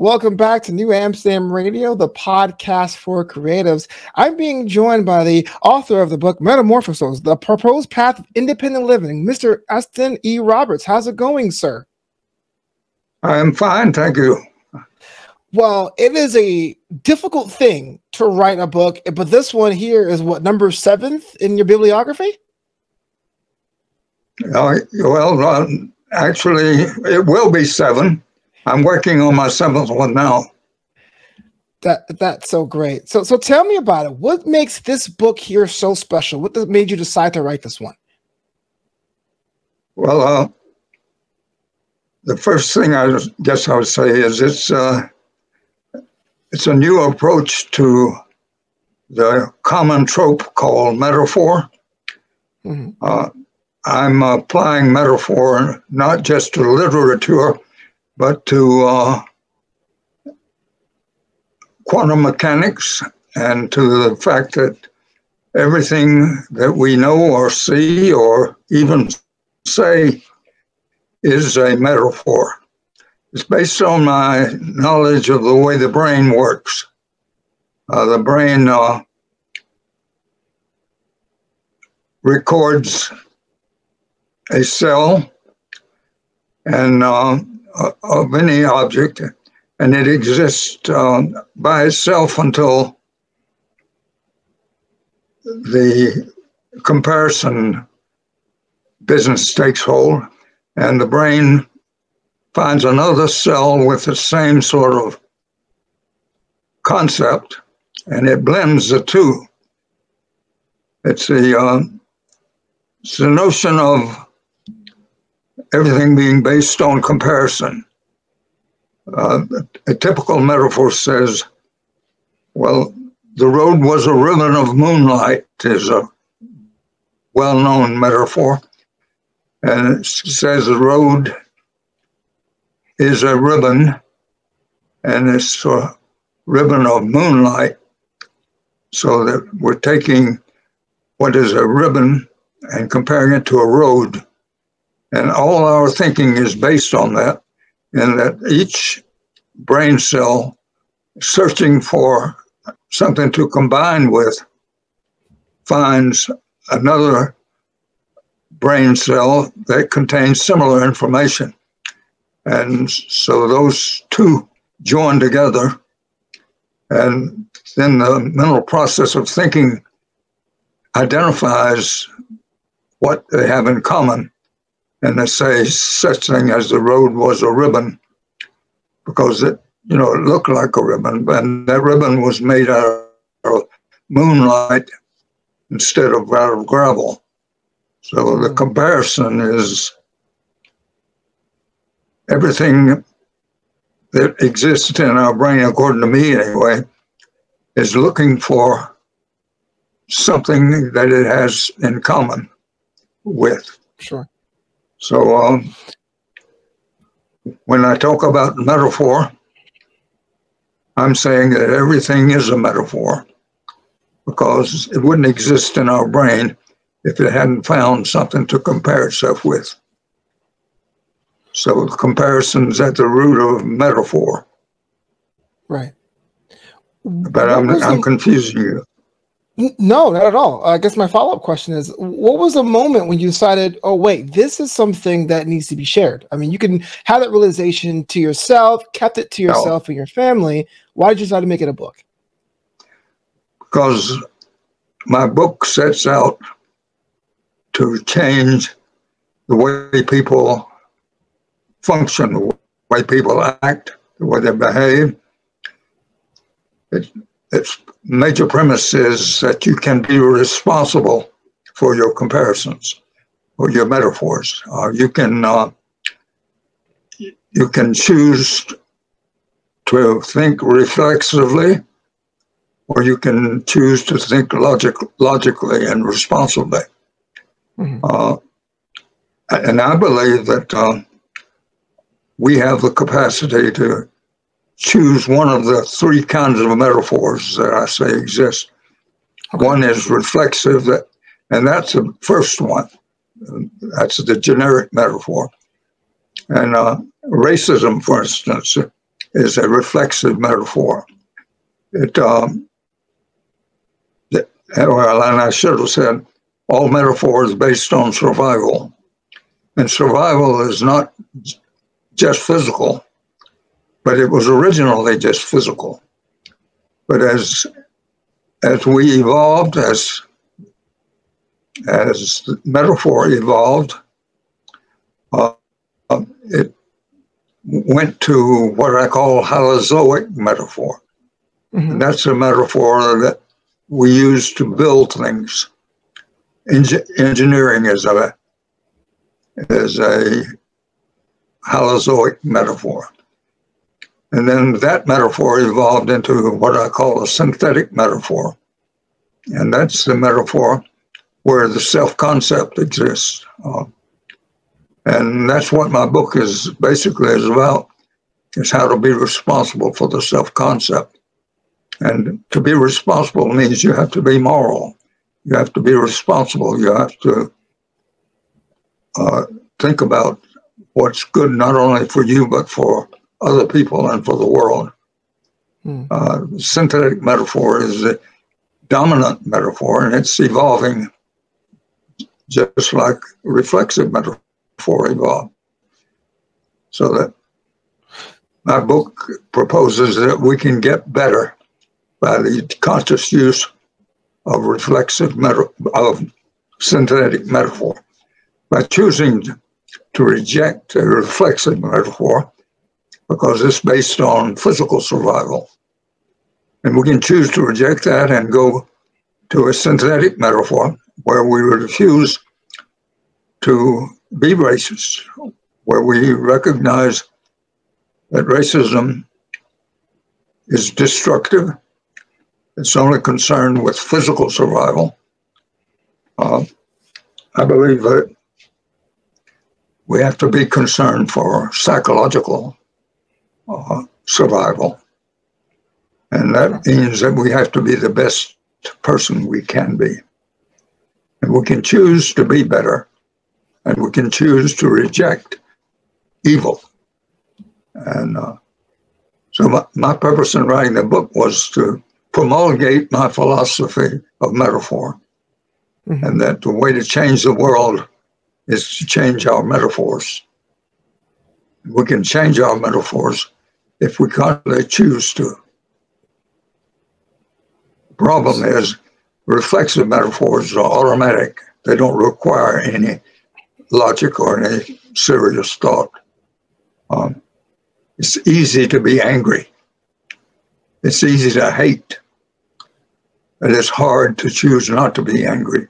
Welcome back to New Amsterdam Radio, the podcast for creatives. I'm being joined by the author of the book Metamorphosos, The Proposed Path of Independent Living, Mr. Eston E. Roberts. How's it going, sir? I'm fine, thank you. Well, it is a difficult thing to write a book, but this one here is what, number 7th in your bibliography? Actually, it will be 7. I'm working on my 7th one now. That's so great. So tell me about it. What makes this book here so special? What made you decide to write this one? Well, the first thing I guess I would say is it's a new approach to the common trope called metaphor. Mm-hmm. I'm applying metaphor not just to literature, but to quantum mechanics and to the fact that everything that we know or see or even say is a metaphor. It's based on my knowledge of the way the brain works. The brain records a cell and of any object, and it exists by itself until the comparison business takes hold, and the brain finds another cell with the same sort of concept, and it blends the two. It's the notion of everything being based on comparison. A typical metaphor says, well, the road was a ribbon of moonlight is a well-known metaphor. And it says the road is a ribbon, and it's a ribbon of moonlight. So that we're taking what is a ribbon and comparing it to a road. And all our thinking is based on that, and that each brain cell searching for something to combine with finds another brain cell that contains similar information. And so those two join together, and then the mental process of thinking identifies what they have in common. And they say such thing as the road was a ribbon because it looked like a ribbon, and that ribbon was made out of moonlight instead of out of gravel. So the comparison is everything that exists in our brain, according to me anyway, is looking for something that it has in common with. Sure. So when I talk about metaphor, I'm saying that everything is a metaphor because it wouldn't exist in our brain if it hadn't found something to compare itself with. So the comparison's at the root of metaphor. Right. But I'm confusing you. No, not at all. I guess my follow-up question is, what was the moment when you decided, oh, wait, this is something that needs to be shared? I mean, you can have that realization to yourself, kept it to yourself and your family. Why did you decide to make it a book? Because my book sets out to change the way people function, the way people act, the way they behave. Its major premise is that you can be responsible for your comparisons or your metaphors. You can choose to think reflexively, or you can choose to think logically and responsibly. Mm-hmm. And I believe that we have the capacity to choose one of the 3 kinds of metaphors that I say exist. Okay. One is reflexive, and that's the first one. That's the generic metaphor. And racism, for instance, is a reflexive metaphor. Well, and I should have said all metaphor is based on survival. And survival is not just physical, but it was originally just physical. But as we evolved, as the metaphor evolved, it went to what I call holozoic metaphor. Mm-hmm. And that's a metaphor that we use to build things. Engineering is a holozoic metaphor. And then that metaphor evolved into what I call a synthetic metaphor. And that's the metaphor where the self-concept exists. And that's what my book is about, is how to be responsible for the self-concept. And to be responsible means you have to be moral. You have to be responsible. You have to think about what's good not only for you, but for other people and for the world. Synthetic metaphor is the dominant metaphor, and it's evolving just like reflexive metaphor evolved. So that my book proposes that we can get better by the conscious use of of synthetic metaphor. By choosing to reject a reflexive metaphor, because it's based on physical survival. And we can choose to reject that and go to a synthetic metaphor where we refuse to be racist, where we recognize that racism is destructive. It's only concerned with physical survival. I believe that we have to be concerned for psychological survival. And that means that we have to be the best person we can be. And we can choose to be better, and we can choose to reject evil. And so my purpose in writing the book was to promulgate my philosophy of metaphor. Mm-hmm. And that the way to change the world is to change our metaphors. We can change our metaphors if we consciously choose to. The problem is reflexive metaphors are automatic. They don't require any logic or any serious thought. It's easy to be angry. It's easy to hate. It is hard to choose not to be angry.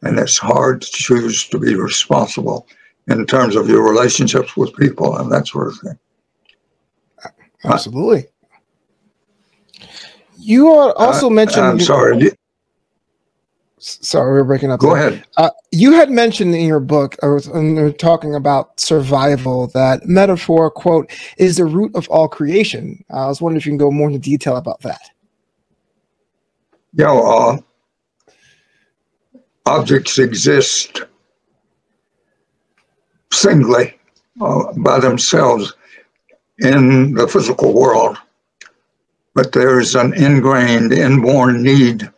And it's hard to choose to be responsible in terms of your relationships with people and that sort of thing. Absolutely. You also mentioned... I'm sorry. Sorry, we're breaking up. Go ahead. You had mentioned in your book, when you were talking about survival, that metaphor, quote, is the root of all creation. I was wondering if you can go more into detail about that. Yeah, objects exist singly by themselves in the physical world, but there is an ingrained, inborn need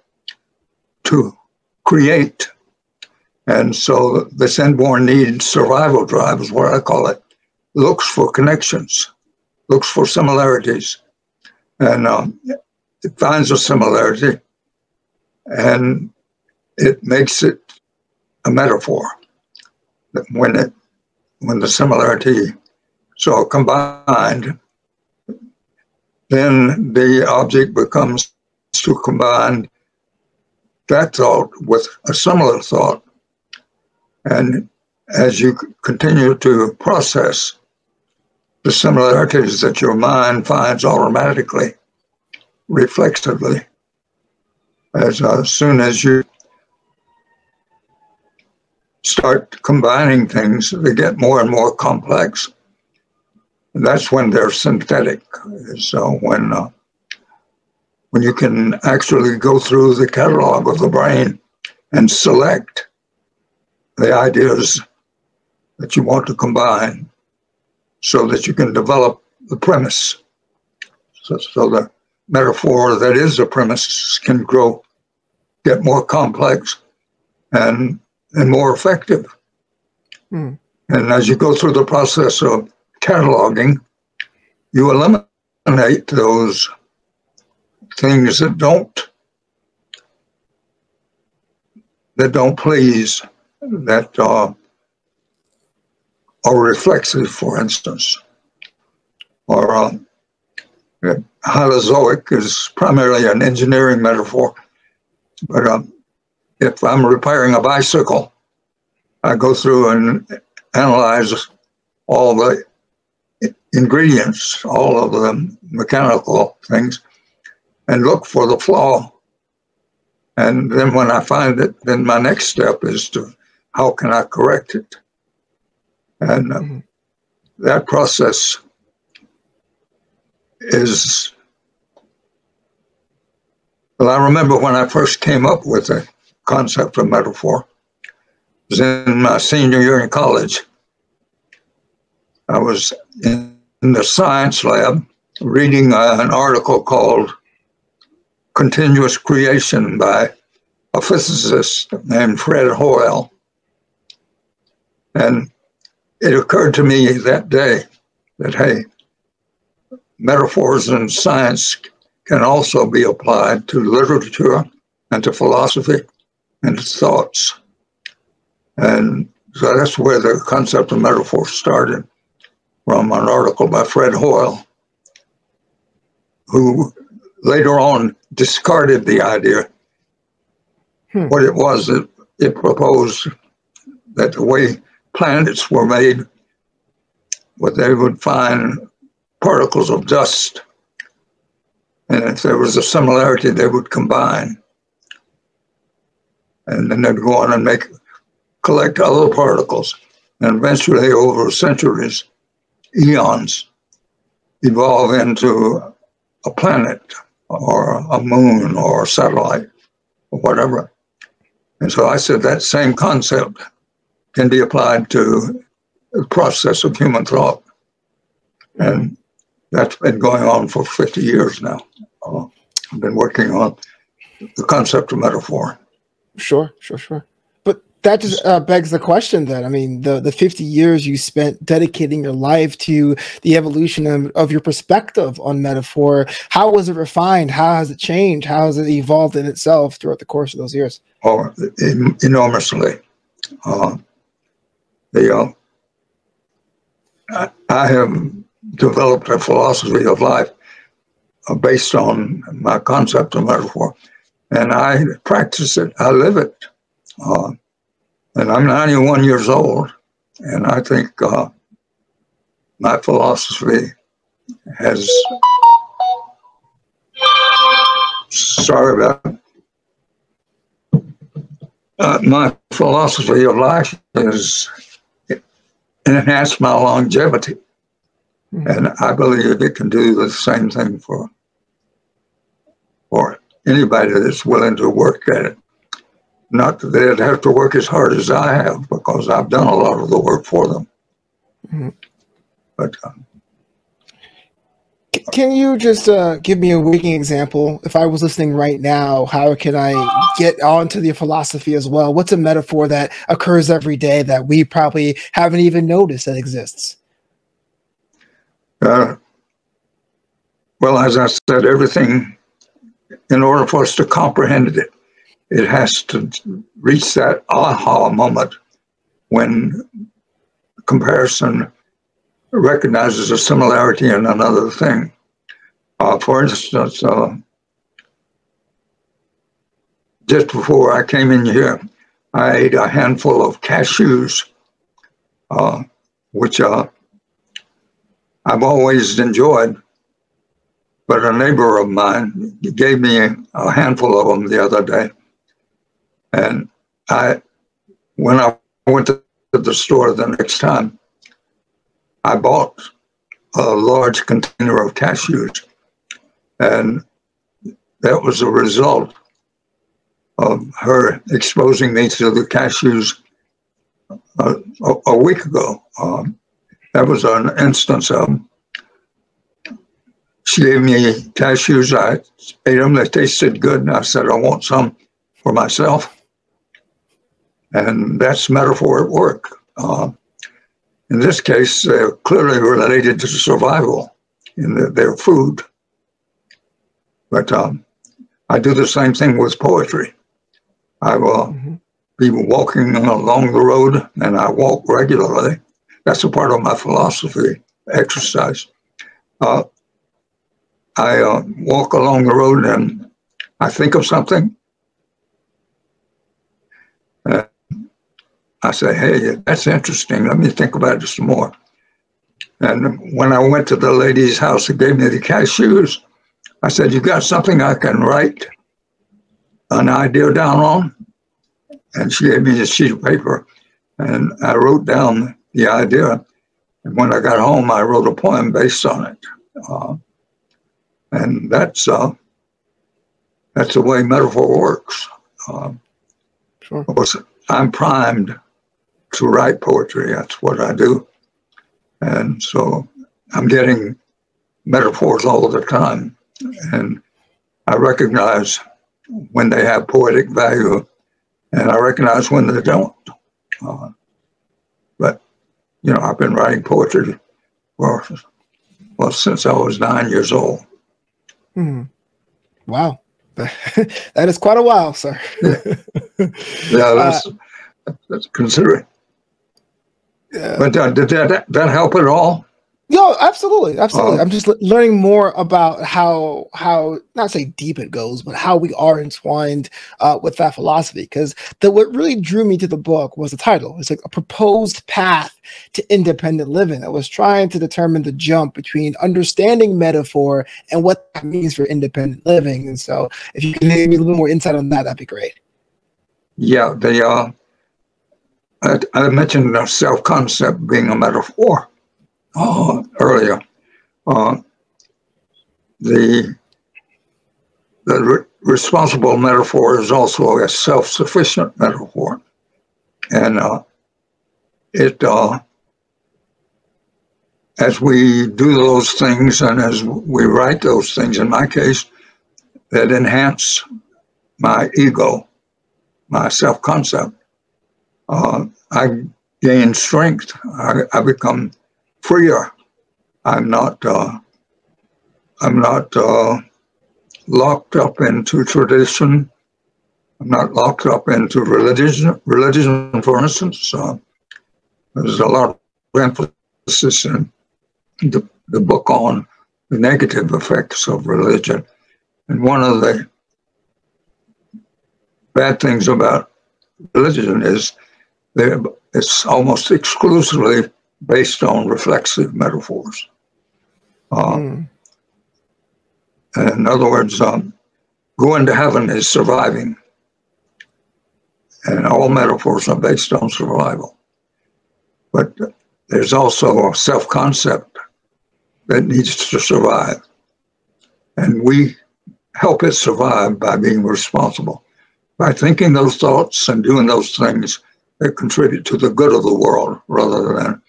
to create. And so this inborn need, survival drive is what I call it, looks for connections, looks for similarities. And it finds a similarity and it makes it a metaphor. When the similarity so combined, then the object becomes to combine that thought with a similar thought. And as you continue to process the similarities that your mind finds automatically, reflexively, as soon as you start combining things, they get more and more complex. And that's when they're synthetic. So when you can actually go through the catalog of the brain and select the ideas that you want to combine so that you can develop the premise So the metaphor that is the premise can get more complex and more effective. And as you go through the process of cataloging, you eliminate those things that don't please, that are reflexive, for instance, or holozoic is primarily an engineering metaphor. But if I'm repairing a bicycle, I go through and analyze all the ingredients, all of the mechanical things, and look for the flaw. And then when I find it, then my next step is to, how can I correct it? And that process is, well, I remember when I first came up with the concept of metaphor, it was in my senior year in college. I was in the science lab reading an article called Continuous Creation by a physicist named Fred Hoyle. And it occurred to me that day that, hey, metaphors in science can also be applied to literature and to philosophy and to thoughts. And so that's where the concept of metaphor started, from an article by Fred Hoyle, who later on discarded the idea. What it was, it proposed that the way planets were made, what they would find particles of dust, and if there was a similarity, they would combine. And then they'd go on and collect other particles, and eventually over centuries, eons, evolve into a planet or a moon or a satellite or whatever. And so I said that same concept can be applied to the process of human thought. And that's been going on for 50 years now. I've been working on the concept of metaphor. Sure. But that just begs the question then. I mean, the 50 years you spent dedicating your life to the evolution of your perspective on metaphor, how was it refined? How has it changed? How has it evolved in itself throughout the course of those years? Oh, enormously. I have developed a philosophy of life based on my concept of metaphor, and I practice it, I live it. And I'm 91 years old, and I think my philosophy has, sorry about it. My philosophy of life is enhance my longevity. And I believe it can do the same thing for anybody that's willing to work at it. Not that they'd have to work as hard as I have, because I've done a lot of the work for them. But can you just give me a working example? If I was listening right now, how can I get onto the philosophy as well? What's a metaphor that occurs every day that we probably haven't even noticed that exists? Well, as I said, everything, in order for us to comprehend it, it has to reach that aha moment when comparison recognizes a similarity in another thing. For instance, just before I came in here, I ate a handful of cashews, which I've always enjoyed. But a neighbor of mine gave me a handful of them the other day. And when I went to the store the next time, I bought a large container of cashews. And that was a result of her exposing me to the cashews a week ago. That was an instance of she gave me cashews. I ate them. They tasted good. And I said, I want some for myself. And that's metaphor at work. In this case, they're clearly related to survival in their food. But I do the same thing with poetry. I will be walking along the road, and I walk regularly. That's a part of my philosophy exercise. I walk along the road and I think of something. I say, hey, that's interesting. Let me think about it some more. And when I went to the lady's house who gave me the cashews, I said, you got something I can write an idea down on? And she gave me a sheet of paper, and I wrote down the idea. And when I got home, I wrote a poem based on it. And that's the way metaphor works. Sure. Of course, I'm primed to write poetry. That's what I do. And so I'm getting metaphors all the time. And I recognize when they have poetic value, and I recognize when they don't. But, you know, I've been writing poetry since I was 9 years old. Wow. That is quite a while, sir. Yeah, that's considering. Yeah. But did that help at all? No, absolutely. I'm just learning more about how not say deep it goes, but how we are entwined with that philosophy. Because what really drew me to the book was the title. It's like a proposed path to independent living. I was trying to determine the jump between understanding metaphor and what that means for independent living. And so, if you can give me a little more insight on that, that'd be great. Yeah, I mentioned the self-concept being a metaphor. Earlier, the responsible metaphor is also a self-sufficient metaphor, and as we do those things and as we write those things, in my case, that enhance my ego, my self-concept. I gain strength. I become freer. I'm not locked up into tradition. I'm not locked up into religion. Religion, for instance, there's a lot of emphasis in the book on the negative effects of religion. And one of the bad things about religion is it's almost exclusively based on reflexive metaphors. In other words, going to heaven is surviving. And all metaphors are based on survival. But there's also a self-concept that needs to survive. And we help it survive by being responsible, by thinking those thoughts and doing those things that contribute to the good of the world rather than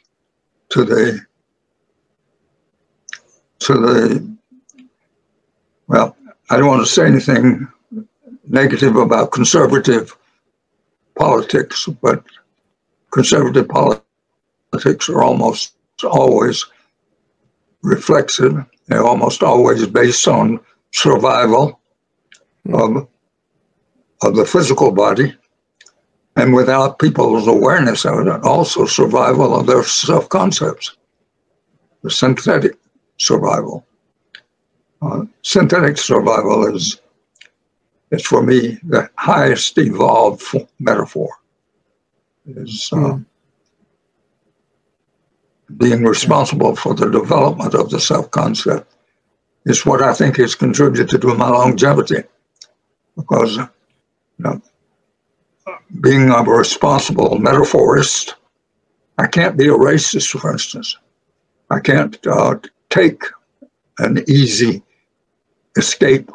to the well, I don't want to say anything negative about conservative politics, but conservative politics are almost always reflexive. They're almost always based on survival of the physical body, and without people's awareness of it, also survival of their self-concepts, the synthetic survival. Synthetic survival is for me the highest evolved metaphor. Is being responsible for the development of the self-concept is what I think has contributed to my longevity, because being a responsible metaphorist, I can't be a racist, for instance. I can't take an easy escape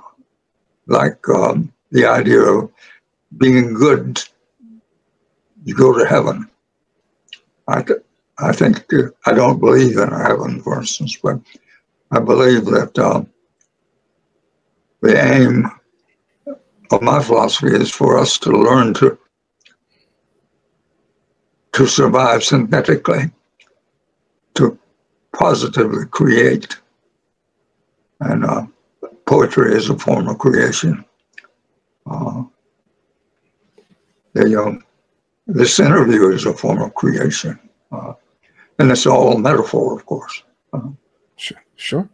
like the idea of being good, you go to heaven. I think I don't believe in a heaven, for instance, but I believe that the aim of my philosophy is for us to learn to survive synthetically, to positively create. And poetry is a form of creation. This interview is a form of creation. And it's all metaphor, of course. Sure.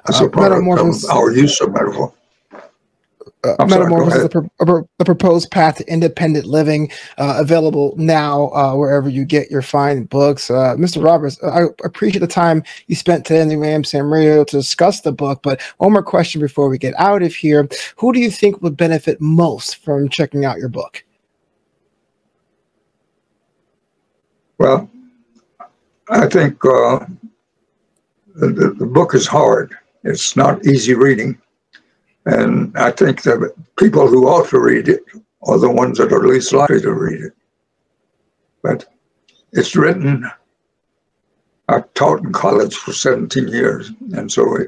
It's a part of our use of metaphor. Metamorphosis, the proposed path to independent living, available now wherever you get your fine books. Mr. Roberts, I appreciate the time you spent today on the AmSam Radio to discuss the book, but one more question before we get out of here. Who do you think would benefit most from checking out your book? Well, I think the book is hard. It's not easy reading. And I think that people who ought to read it are the ones that are least likely to read it. But it's written, I've taught in college for 17 years, and so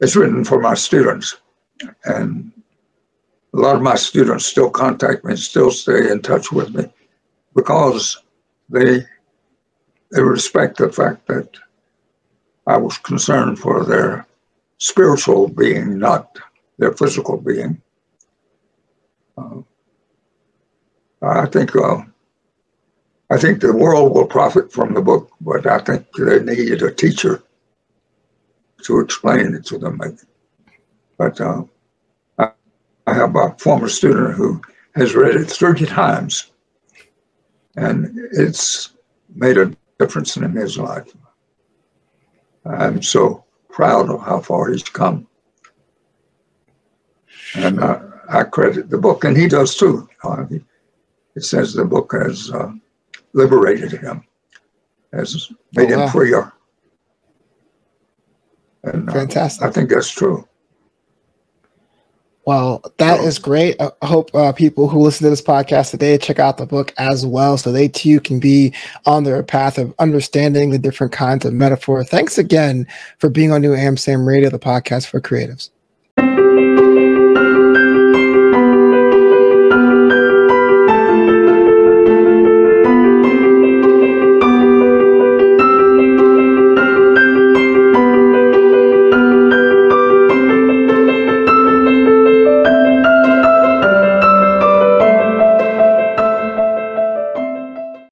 it's written for my students. And a lot of my students still contact me, still stay in touch with me, because they respect the fact that I was concerned for their spiritual being, not their physical being. I think the world will profit from the book, but I think they need a teacher to explain it to them. But I have a former student who has read it 30 times, and it's made a difference in his life. I'm so proud of how far he's come. And I credit the book, and he does too. It says the book has liberated him, has made him freer. And fantastic. I think that's true. Well, that is great. I hope people who listen to this podcast today check out the book as well, so they too can be on their path of understanding the different kinds of metaphor. Thanks again for being on New AmSam Radio, the podcast for creatives.